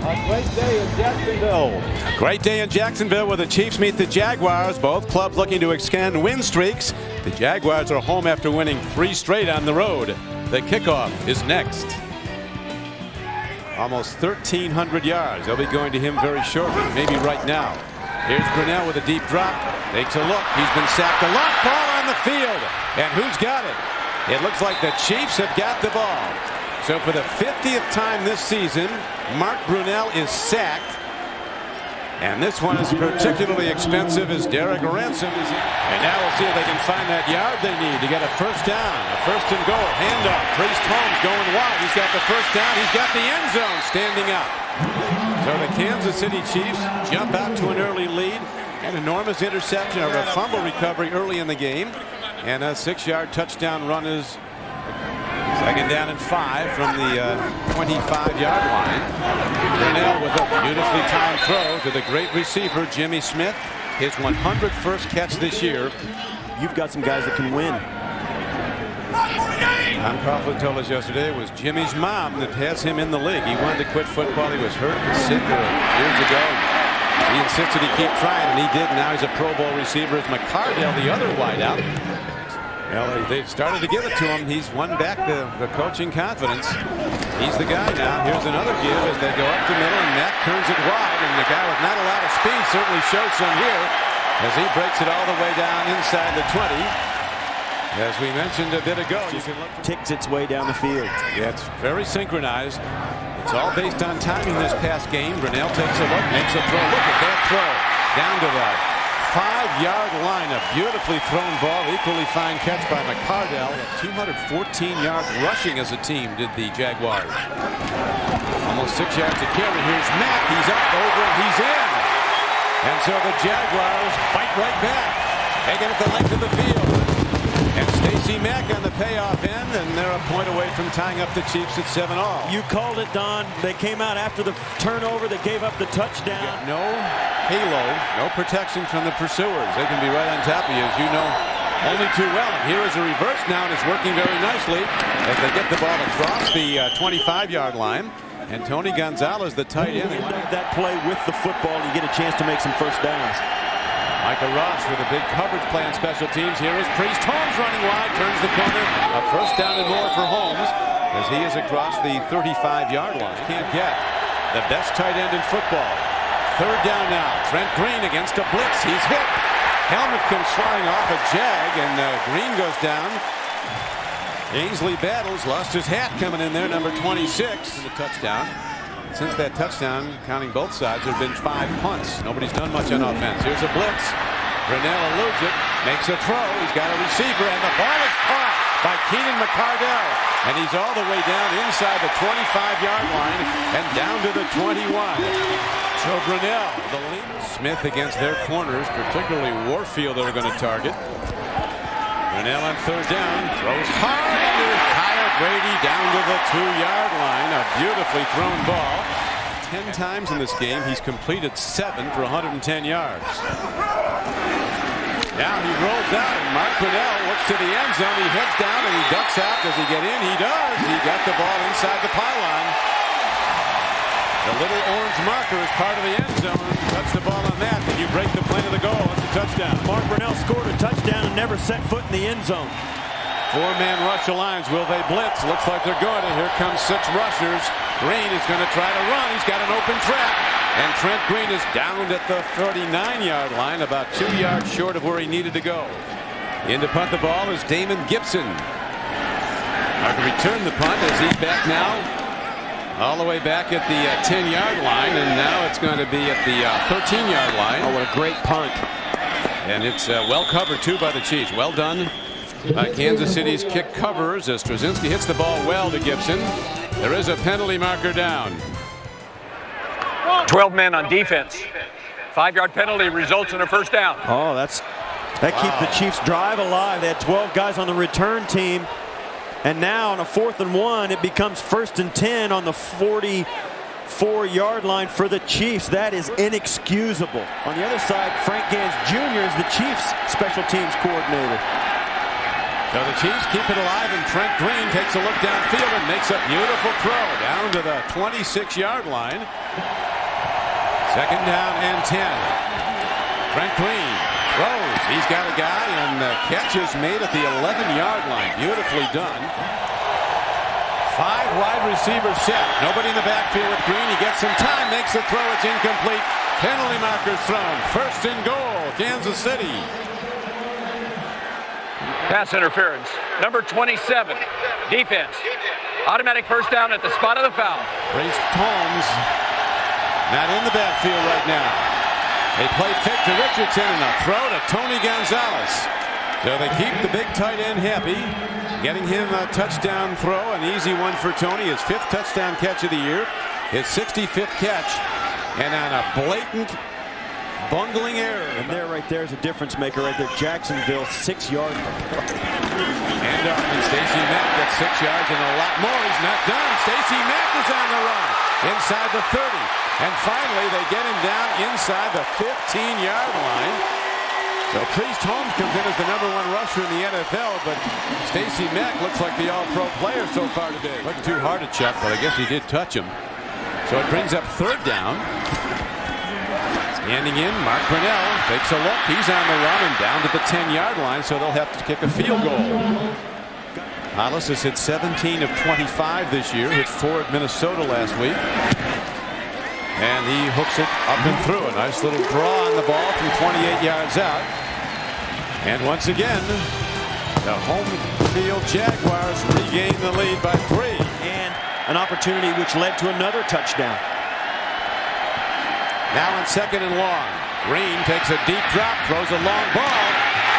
A great day in Jacksonville. Great day in Jacksonville where the Chiefs meet the Jaguars. Both clubs looking to extend win streaks. The Jaguars are home after winning 3 straight on the road. The kickoff is next. Almost 1,300 yards. They'll be going to him very shortly, maybe right now. Here's Brunell with a deep drop. Takes a look. He's been sacked a lot. Ball on the field. And who's got it? It looks like the Chiefs have got the ball. So for the 50th time this season, Mark Brunell is sacked. And this one is particularly expensive as Derek Ransom is in. And now we'll see if they can find that yard they need to get a first down. A first and goal. Handoff. Priest Holmes going wide. He's got the first down. He's got the end zone standing up. So the Kansas City Chiefs jump out to an early lead. An enormous interception or a fumble recovery early in the game. And a 6-yard touchdown run is second down and 5 from the 25-yard line. Brunell with a beautifully timed throw to the great receiver Jimmy Smith. His 101st catch this year. You've got some guys that can win. Tom Coughlin told us yesterday it was Jimmy's mom that has him in the league. He wanted to quit football. He was hurt and sick years ago. He insisted he keep trying, and he did. Now he's a Pro Bowl receiver. It's McCardell, the other wideout. Well, they've started to give it to him. He's won back the coaching confidence. He's the guy now. Here's another give as they go up the middle, and Matt turns it wide. And the guy with not a lot of speed certainly shows some here as he breaks it all the way down inside the 20. As we mentioned a bit ago, you can look. Ticks its way down the field. Yeah, it's very synchronized. It's all based on timing this past game. Brunell takes a look, makes a throw. Look at that throw down to the 5-yard line. A beautifully thrown ball. Equally fine catch by McCardell. 214 yards rushing as a team did the Jaguars. Almost 6 yards to carry. Here's Mack. He's up over and he's in. And so the Jaguars fight right back. Taking it the length of the field. And Stacey Mack on the payoff end, and they're a point away from tying up the Chiefs at 7-all. You called it, Don. They came out after the turnover. They gave up the touchdown. No halo, no protection from the pursuers. They can be right on top of you, as you know only too well. And here is a reverse now, and it's working very nicely as they get the ball across the 25-yard line. And Tony Gonzalez, the tight end. End of that play with the football, you get a chance to make some first downs. Micah Ross with a big coverage play on special teams. Here is Priest Holmes running wide, turns the corner. A first down and more for Holmes as he is across the 35-yard line. Can't get the best tight end in football. Third down now. Trent Green against a blitz. He's hit. Helmet comes flying off a jag, and Green goes down. Ainsley Battles lost his hat coming in there, number 26. The touchdown. Since that touchdown, counting both sides, there have been 5 punts. Nobody's done much on offense. Here's a blitz. Brunell eludes it, makes a throw. He's got a receiver, and the ball is caught by Keenan McCardell. And he's all the way down inside the 25-yard line and down to the 21. So Brunell, the lead. Smith against their corners, particularly Warfield, they're going to target. Brunell on third down, throws hard. Kyle Brady down to the 2-yard line. A beautifully thrown ball. 10 times in this game, he's completed 7 for 110 yards. Now he rolls out, and Mark Brunell looks to the end zone. He heads down and he ducks out. Does he get in? He does. He got the ball inside the pylon. The little orange marker is part of the end zone. Touch the ball on that, and you break the plane of the goal. It's a touchdown. Mark Brunell scored a touchdown and never set foot in the end zone. 4-man rush alliance. Will they blitz? Looks like they're going to. Here comes 6 rushers. Green is going to try to run. He's got an open track. And Trent Green is downed at the 39-yard line, about 2 yards short of where he needed to go. In to punt the ball is Damon Gibson. To return the punt as he's back now. All the way back at the 10-yard line, and now it's going to be at the 13-yard line. Oh, what a great punt. And it's well covered, too, by the Chiefs. Well done by Kansas City's kick coverers as Straczynski hits the ball well to Gibson. There is a penalty marker down. 12 men on defense. 5-yard penalty results in a first down. Oh, that keeps the Chiefs' drive alive. They had 12 guys on the return team. And now on a 4th and 1, it becomes 1st and 10 on the 44-yard line for the Chiefs. That is inexcusable. On the other side, Frank Gans Jr. is the Chiefs' special teams coordinator. So the Chiefs keep it alive, and Trent Green takes a look downfield and makes a beautiful throw down to the 26-yard line. Second down and 10. Frank Green throws. He's got a guy, and the catch is made at the 11-yard line. Beautifully done. 5 wide receivers set. Nobody in the backfield with Green. He gets some time, makes the throw. It's incomplete. Penalty markers thrown. First and goal, Kansas City. Pass interference. Number 27. Defense. Automatic first down at the spot of the foul. Priest Holmes not in the backfield right now. They play fake to Richardson and a throw to Tony Gonzalez. So they keep the big tight end happy. Getting him a touchdown throw, an easy one for Tony. His 5th touchdown catch of the year. His 65th catch. And on a blatant bungling error. And right there is a difference maker right there. Jacksonville 6 yards. And Stacey Mack gets 6 yards and a lot more. He's not done. Stacey Mack is on the run. Inside the 30. And finally they get him down inside the 15-yard line. So Priest Holmes comes in as the #1 rusher in the NFL, but Stacey Mack looks like the all-pro player so far today. Wasn't too hard to check, but I guess he did touch him. So it brings up 3rd down. Standing in, Mark Brunell takes a look. He's on the run and down to the 10-yard line, so they'll have to kick a field goal. Hollis has hit 17 of 25 this year. Hit 4 at Minnesota last week. And he hooks it up and through. A nice little draw on the ball from 28 yards out. And once again, the home field Jaguars regain the lead by 3. And an opportunity which led to another touchdown. Now on 2nd and long. Green takes a deep drop, throws a long ball,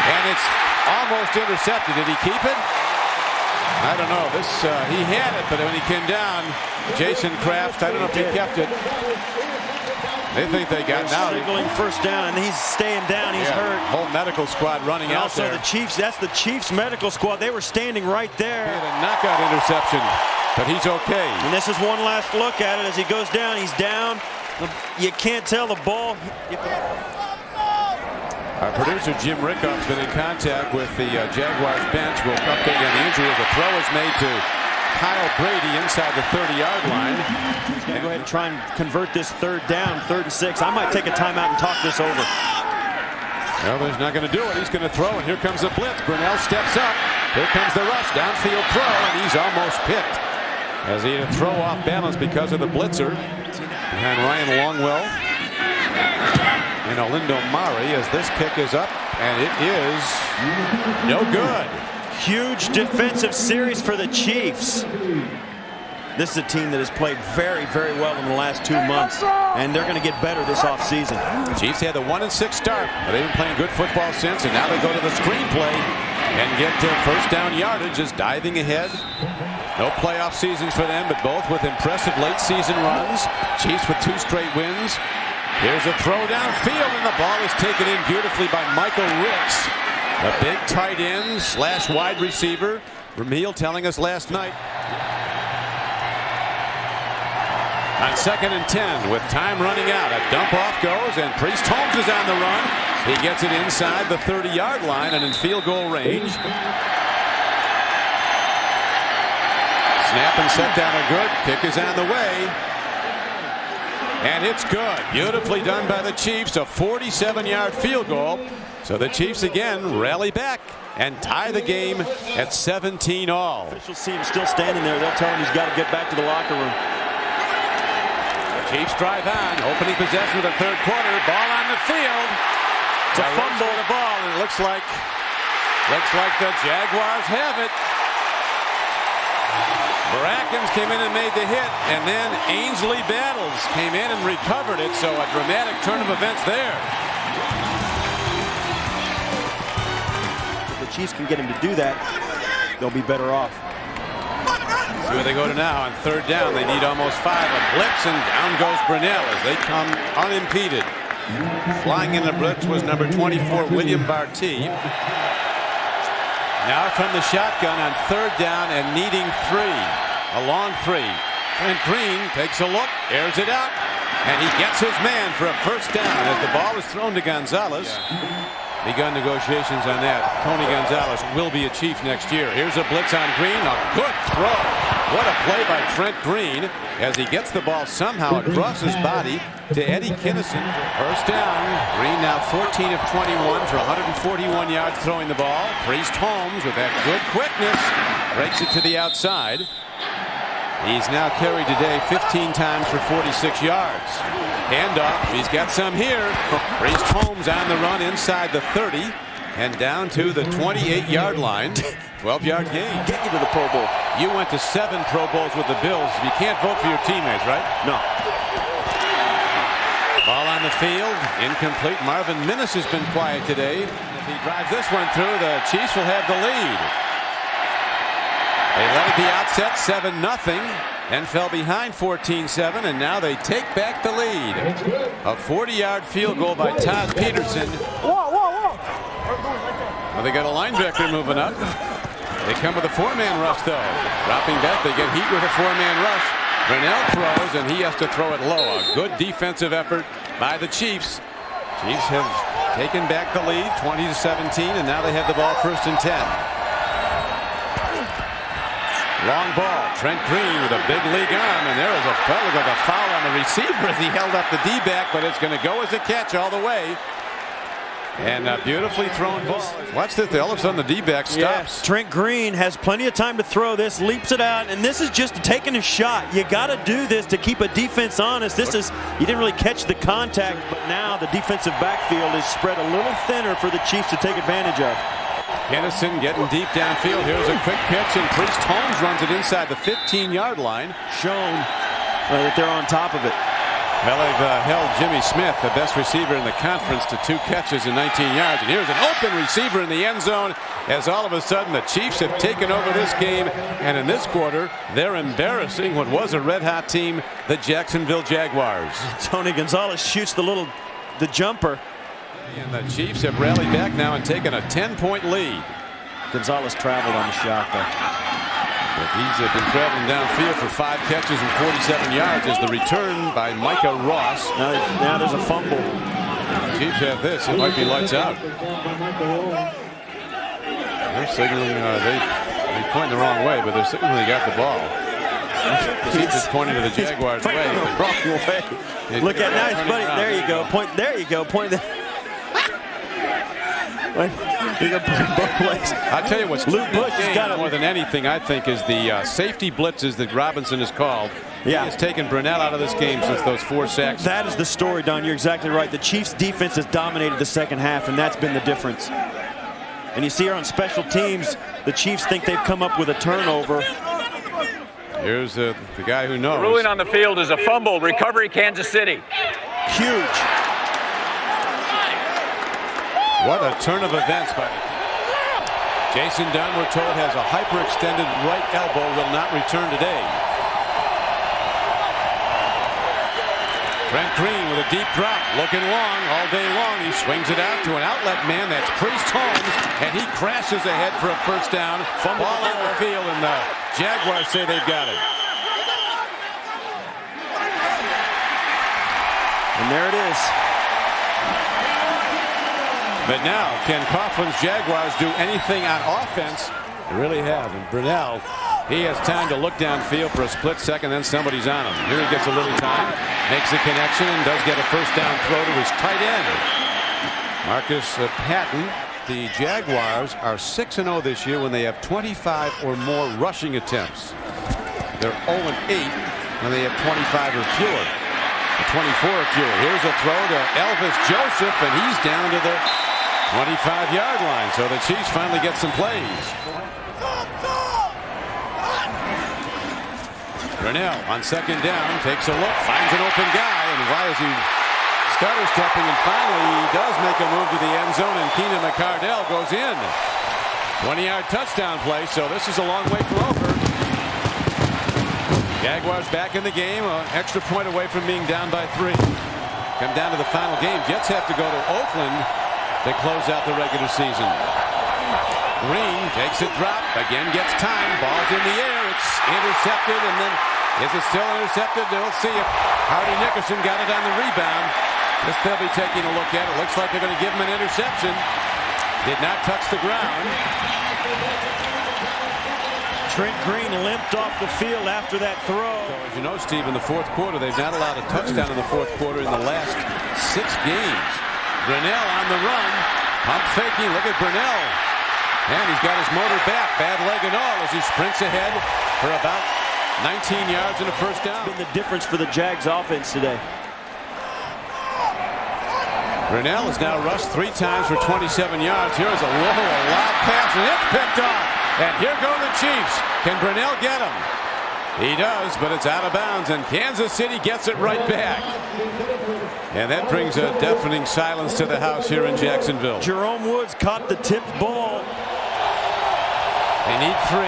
and it's almost intercepted. Did he keep it? I don't know. He had it, but when he came down, Jason Kraft, I don't know if he kept it. They think they got now. Signaling first down, and he's staying down. He's hurt. Whole medical squad running out also there. The Chiefs. That's the Chiefs medical squad. They were standing right there. He had a knockout interception, but he's okay. And this is one last look at it as he goes down. He's down. You can't tell the ball. Our producer Jim Rickoff's been in contact with the Jaguars bench. We'll update you on the injury. The throw is made to Kyle Brady inside the 30-yard line. Go ahead and try and convert this 3rd down, 3rd and 6. I might take a timeout and talk this over. Well, he's not going to do it. He's going to throw, and here comes the blitz. Brunell steps up. Here comes the rush. Downfield throw, and he's almost picked. As he had to throw off balance because of the blitzer. Behind Ryan Longwell and Olindo Mari as this kick is up, and it is no good. Huge defensive series for the Chiefs. This is a team that has played very, very well in the last 2 months, and they're going to get better this offseason. The Chiefs had the 1-6 start, but they've been playing good football since, and now they go to the screenplay and get to first down yardage, just diving ahead. No playoff seasons for them, but both with impressive late season runs. Chiefs with 2 straight wins. Here's a throw downfield, and the ball is taken in beautifully by Michael Ricks, the big tight end / wide receiver. Ramil telling us last night. On 2nd and 10, with time running out, a dump off goes, and Priest Holmes is on the run. He gets it inside the 30-yard line and in field goal range. Snap and set down are good. Kick is on the way. And it's good. Beautifully done by the Chiefs. A 47-yard field goal. So the Chiefs again rally back and tie the game at 17 all. Officials see him still standing there. They'll tell him he's got to get back to the locker room. Chiefs drive on. Opening possession of the 3rd quarter. Ball on the field. It's a fumble the ball, and it looks like the Jaguars have it. Brackens came in and made the hit, and then Ainsley Battles came in and recovered it, so a dramatic turn of events there. If the Chiefs can get him to do that, they'll be better off. See where they go to now. On 3rd down, they need almost 5. A blitz, and down goes Brunell as they come unimpeded. Flying in the blitz was number 24, William Barty. Now from the shotgun on 3rd down and needing 3. A long 3. And Green takes a look, airs it out, and he gets his man for a first down as the ball is thrown to Gonzalez. Begun negotiations on that. Tony Gonzalez will be a Chief next year. Here's a blitz on Green. A good throw. What a play by Trent Green as he gets the ball somehow across his body to Eddie Kinnison. First down. Green now 14 of 21 for 141 yards throwing the ball. Priest Holmes with that good quickness breaks it to the outside. He's now carried today 15 times for 46 yards. Handoff. He's got some here. Priest Holmes on the run inside the 30 and down to the 28-yard line. 12-yard gain. Get you to the Pro Bowl. You went to 7 Pro Bowls with the Bills. You can't vote for your teammates, right? No. Ball on the field. Incomplete. Marvin Minnis has been quiet today. If he drives this one through, the Chiefs will have the lead. They led at the outset 7-0 and fell behind 14-7, and now they take back the lead. A 40-yard field goal by Todd Peterson. Well, they got a linebacker moving up. They come with a 4-man rush, though. Dropping back, they get heat with a 4-man rush. Brunell throws, and he has to throw it low. A good defensive effort by the Chiefs. Chiefs have taken back the lead, 20-17, and now they have the ball 1st and 10. Long ball. Trent Green with a big league arm, and there is a foul on the receiver as he held up the D-back, but it's going to go as a catch all the way. And a beautifully thrown ball. Watch this. All of a sudden the D-back stops. Yes. Trent Green has plenty of time to throw this, leaps it out, and this is just taking a shot. You got to do this to keep a defense honest. You didn't really catch the contact, but now the defensive backfield is spread a little thinner for the Chiefs to take advantage of. Kinnison getting deep downfield. Here's a quick pitch, and Priest Holmes runs it inside the 15-yard line. Shown that they're on top of it. Well, they've held Jimmy Smith, the best receiver in the conference, to 2 catches and 19 yards. And here's an open receiver in the end zone as all of a sudden the Chiefs have taken over this game. And in this quarter, they're embarrassing what was a red-hot team, the Jacksonville Jaguars. Tony Gonzalez shoots the jumper. And the Chiefs have rallied back now and taken a 10-point lead. Gonzalez traveled on the shot, though. But he's been traveling downfield for 5 catches and 47 yards as the return by Micah Ross. Now there's a fumble. The Chiefs have this. It might be lights out. They're signaling. They point the wrong way, but they're signaling they got the ball. The Chiefs is pointing to the Jaguars' way. The wrong way. Look at now, buddy. There you go. Point. There you go. Point. You got both ways. I'll tell you what's Luke Bush has got more than anything, I think, is the safety blitzes that Robinson has called. Yeah. He has taken Brunell out of this game since those 4 sacks. That is the story, Don. You're exactly right. The Chiefs' defense has dominated the second half, and that's been the difference. And you see here on special teams, the Chiefs think they've come up with a turnover. Here's the guy who knows. The ruling on the field is a fumble. Recovery, Kansas City. Huge. What a turn of events by Jason Dunn, we're told, has a hyperextended right elbow, will not return today. Trent Green with a deep drop, looking long all day long. He swings it out to an outlet man. That's Priest Holmes, and he crashes ahead for a first down. Ball on the field, and the Jaguars say they've got it. And there it is. But now, can Coughlin's Jaguars do anything on offense? They really have. And Brunell, he has time to look downfield for a split second, then somebody's on him. Here he gets a little time, makes a connection, and does get a first down throw to his tight end. Marcus Patton. The Jaguars are 6-0 this year when they have 25 or more rushing attempts. They're 0-8 when they have 25 or fewer. 24 or fewer. Here's a throw to Elvis Joseph, and he's down to the 25-yard line. So the Chiefs finally get some plays. Brunell on second down takes a look, finds an open guy, and why is he stutter stepping? And finally he does make a move to the end zone, and Keenan McCardell goes in. 20-yard touchdown play. So this is a long way from over. Jaguars back in the game, an extra point away from being down by 3. Come down to the final game. Jets have to go to Oakland to close out the regular season. Green takes a drop, again gets time, ball's in the air, it's intercepted, and then is it still intercepted? We'll see if Hardy Nickerson got it on the rebound. This they'll be taking a look at. It looks like they're going to give him an interception. Did not touch the ground. Trent Green limped off the field after that throw. So as you know, Steve, in the fourth quarter, they've not allowed a touchdown in the fourth quarter in the last 6 games. Brunell on the run. Pump faking. Look at Brunell. And he's got his motor back. Bad leg and all as he sprints ahead for about 19 yards and a first down. Been the difference for the Jags offense today. Brunell has now rushed 3 times for 27 yards. Here's a lob pass, and it's picked off. And here go the Chiefs. Can Brunell get him? He does, but it's out of bounds, and Kansas City gets it right back. And that brings a deafening silence to the house here in Jacksonville. Jerome Woods caught the tipped ball. They need 3.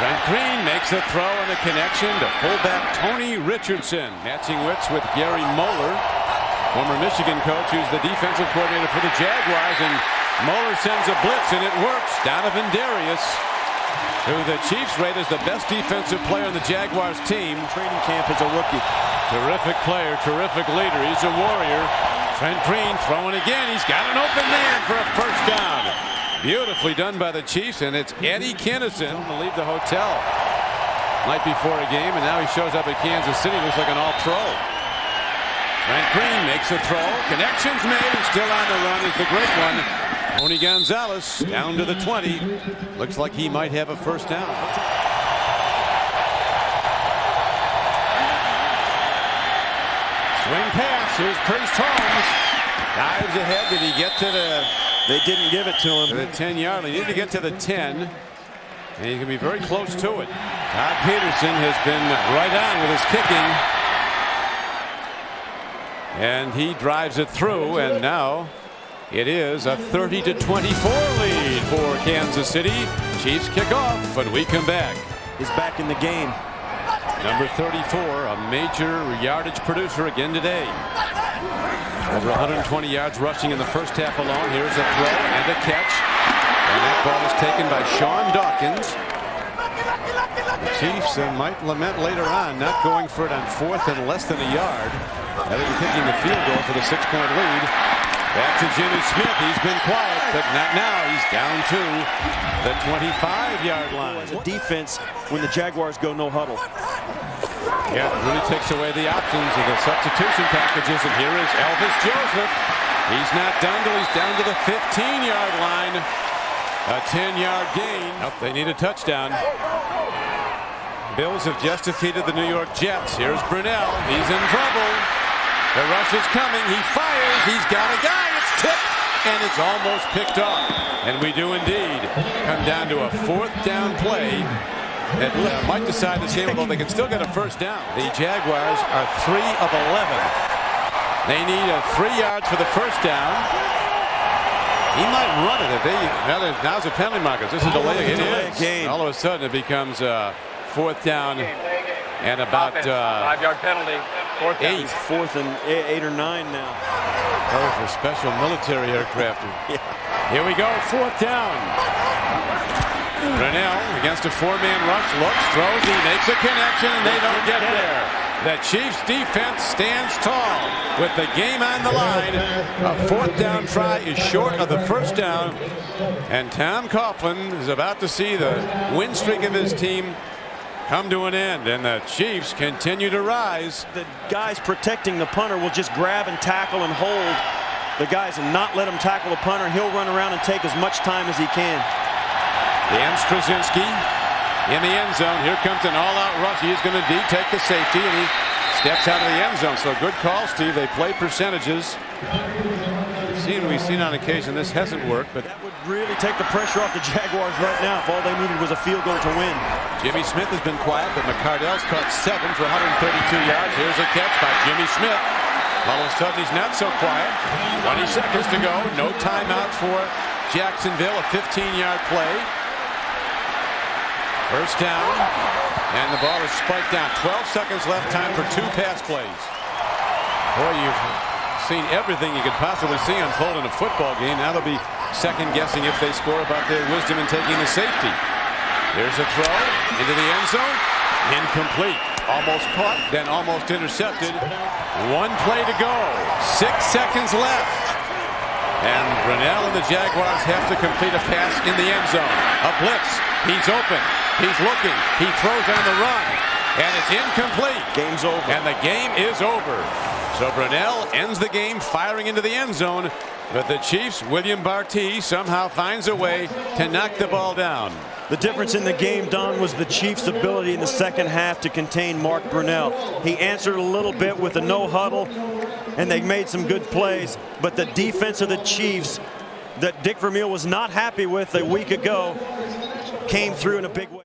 Trent Green makes a throw and a connection to fullback Tony Richardson. Matching wits with Gary Moeller, former Michigan coach, who's the defensive coordinator for the Jaguars. And Moeller sends a blitz, and it works. Donovan Darius, who the Chiefs rate as the best defensive player on the Jaguars team. Training camp as a rookie. Terrific player, terrific leader. He's a warrior. Trent Green throwing again. He's got an open man for a first down. Beautifully done by the Chiefs, and it's Eddie Kinnison to leave the hotel night before a game, and now he shows up at Kansas City. Looks like an all-pro. Trent Green makes a throw. Connections made, and still on the run is the great one. Tony Gonzalez down to the 20. Looks like he might have a first down. Swing pass. Here's Priest Holmes. Dives ahead. Did he get to the... They didn't give it to him. To the 10-yard line. He needed to get to the 10. And he can be very close to it. Todd Peterson has been right on with his kicking. And he drives it through. And now it is a 30-24 lead for Kansas City. Chiefs kick off, but we come back. He's back in the game. Number 34, a major yardage producer again today. Over 120 yards rushing in the first half alone. Here's a throw and a catch. And that ball is taken by Sean Dawkins. The Chiefs might lament later on not going for it on 4th and less than a yard. Rather than kicking the field goal for the 6-point lead. Back to Jimmy Smith. He's been quiet, but not now. He's down to the 25-yard line. As a defense when the Jaguars go no huddle. Yeah, it really takes away the options of the substitution packages. And here is Elvis Joseph. He's not done till he's down to the 15-yard line. A 10-yard gain. Nope, they need a touchdown. Bills have just defeated the New York Jets. Here's Brunell. He's in trouble. The rush is coming. He fires. He's got a guy. It's tipped. And it's almost picked off. And we do indeed come down to a 4th down play. That might decide this game, although they can still get a first down. The Jaguars are 3 of 11. They need 3 yards for the first down. He might run it if they. Now's a penalty marker. This is a delay. It is. Game. All of a sudden, it becomes 4th down and about 5-yard penalty. 4th down. 4th and 8 or 9 now. Oh, for special military aircraft. Yeah. Here we go. 4th down. Brunell against a 4-man rush, looks, throws, he makes a connection, and they don't get there. The Chiefs defense stands tall with the game on the line. A 4th down try is short of the first down, and Tom Coughlin is about to see the win streak of his team come to an end, and the Chiefs continue to rise. The guys protecting the punter will just grab and tackle and hold the guys and not let him tackle the punter. He'll run around and take as much time as he can. Dan Straczynski in the end zone. Here comes an all-out rush. He is going to take the safety, and he steps out of the end zone. So good call, Steve. They play percentages. We've seen on occasion this hasn't worked, but that would really take the pressure off the Jaguars right now if all they needed was a field goal to win. Jimmy Smith has been quiet, but McCardell's caught 7 for 132 yards. Here's a catch by Jimmy Smith. All of a sudden, he's not so quiet. 20 seconds to go. No timeouts for Jacksonville. A 15-yard play. First down, and the ball is spiked down. 12 seconds left, time for 2 pass plays. Boy, you've seen everything you could possibly see unfold in a football game. Now they'll be second-guessing if they score about their wisdom in taking the safety. There's a throw into the end zone. Incomplete. Almost caught, then almost intercepted. 1 play to go. 6 seconds left. And Brunell and the Jaguars have to complete a pass in the end zone. A blitz. He's open. He's looking. He throws on the run. And it's incomplete. Game's over. And the game is over. So Brunell ends the game firing into the end zone. But the Chiefs, William Barty, somehow finds a way to knock the ball down. The difference in the game, Don, was the Chiefs' ability in the second half to contain Mark Brunell. He answered a little bit with a no huddle, and they made some good plays. But the defense of the Chiefs that Dick Vermeil was not happy with a week ago came through in a big way.